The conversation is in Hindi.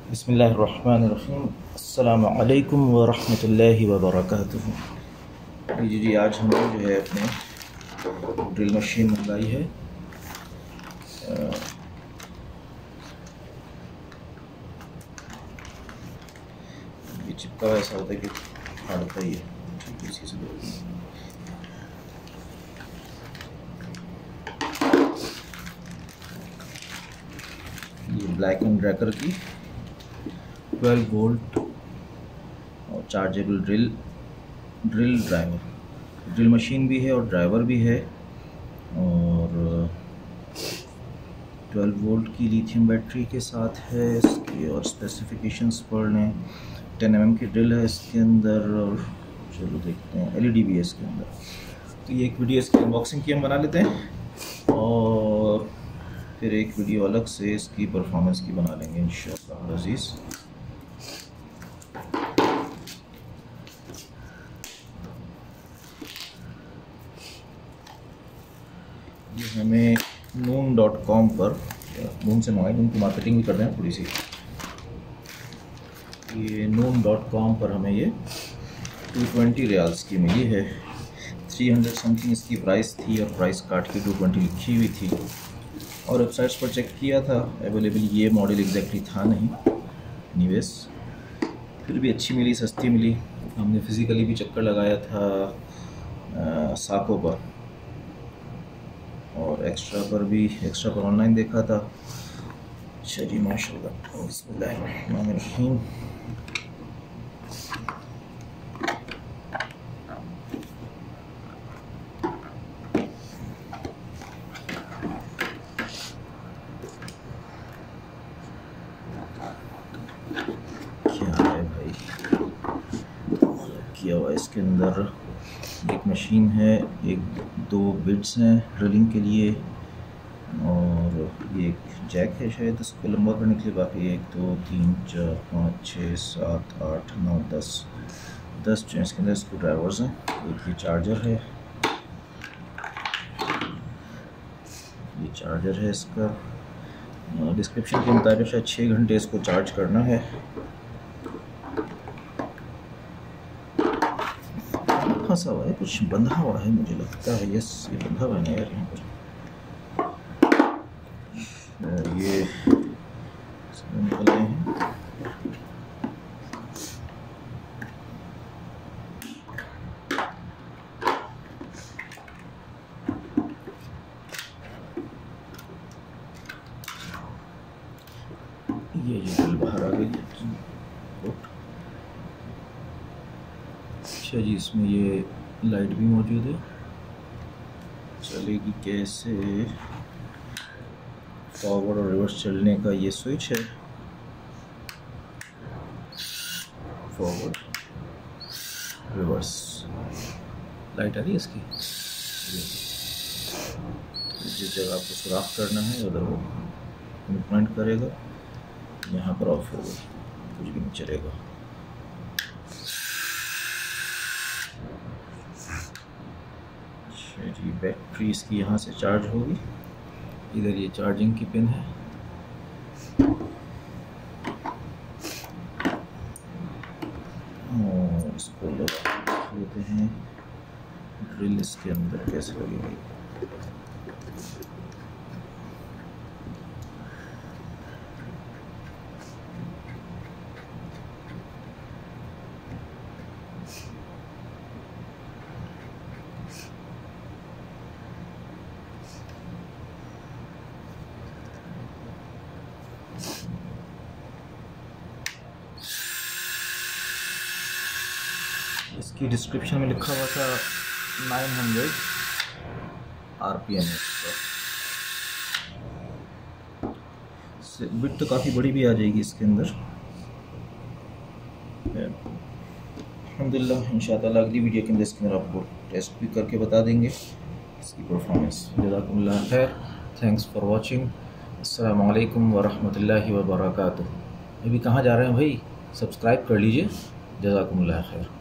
बिस्मिल्लाहिर्रहमानिर्रहीम। अस्सलामु अलैकुम व रहमतुल्लाहि व बरकातुहू। जी आज हमने जो है अपने ड्रिल मशीन मंगाई है। ये चिपका ऐसा होता है कि फाड़ता ही है, ठीक है। इसी से ये ब्लैक एंड ड्रैकर की 12 वोल्ट और chargeable drill driver, drill machine भी है और ड्राइवर भी है। और 12 वोल्ट की लिथियम बैटरी के साथ है इसकी। और स्पेसिफिकेशंस पढ़ लें। 10 mm की ड्रिल है इसके अंदर। और चलो देखते हैं, LED भी है इसके अंदर। तो ये एक वीडियो इसकी अनबॉक्सिंग की हम बना लेते हैं और फिर एक वीडियो अलग से इसकी परफॉर्मेंस की बना लेंगे इंशाअल्लाह अज़ीज़। ये हमें noon.com पर, नून से मंगाई, नून की मार्केटिंग भी कर रहे हैं थोड़ी सी। ये noon.com पर हमें ये 220 रियाल्स की मिली है। 300 समथिंग इसकी प्राइस थी और प्राइस काट के 220 लिखी हुई थी। और वेबसाइट्स पर चेक किया था, अवेलेबल ये मॉडल एग्जैक्टली था नहीं। एनीवेज फिर भी अच्छी मिली, सस्ती मिली। हमने फिज़िकली भी चक्कर लगाया था साको पर और एक्स्ट्रा पर ऑनलाइन देखा था। चलिए माशाल्लाह, बिस्मिल्लाहिर्रहमानिर्रहीम। क्या है भाई किया हुआ इसके अंदर? एक मशीन है, दो बिट्स हैं ड्रिलिंग के लिए और ये एक जैक है शायद इसको लंबा करने के लिए। बाकी 1 2 3 4 5 6 7 8 9 10 जो इसके अंदर स्क्रू ड्राइवर्स हैं। एक ये चार्जर है इसका। डिस्क्रिप्शन के मुताबिक शायद 6 घंटे इसको चार्ज करना है। फंसा हुआ है, कुछ बंधा हुआ है मुझे लगता है। यस, ये बंधा हुआ है ना यार यहाँ पर। ये निकल रहे हैं। ये ड्रिल बाहर आ गई। अच्छा जी, इसमें ये लाइट भी मौजूद है। चलेगी कैसे? फॉरवर्ड और रिवर्स चलने का ये स्विच है। फॉरवर्ड रिवर्स लाइट आ रही है इसकी। जिस जगह आपको सुराख करना है उधर वो मूवमेंट करेगा। यहाँ पर ऑफ होगा, कुछ भी नहीं चलेगा। जी, बैटरी इसकी यहाँ से चार्ज होगी। इधर ये चार्जिंग की पिन है। और इसको लगा लेते हैं। ड्रिल इसके अंदर कैसे लगेगी? इसकी डिस्क्रिप्शन में लिखा हुआ था 900 RPM इसका। बिट तो काफ़ी बड़ी भी आ जाएगी इसके अंदर। अल्हम्दुलिल्लाह, इंशाअल्लाह अगली वीडियो के अंदर इसके अंदर आपको टेस्ट भी करके बता देंगे इसकी परफॉर्मेंस। जज़ाकुमुल्लाह खैर, थैंक्स फॉर वॉचिंग। अस्सलामु अलैकुम व रहमतुल्लाहि व बरकातुहू। अभी कहाँ जा रहे हैं भाई? सब्सक्राइब कर लीजिए। जज़ाकुमुल्लाह खैर।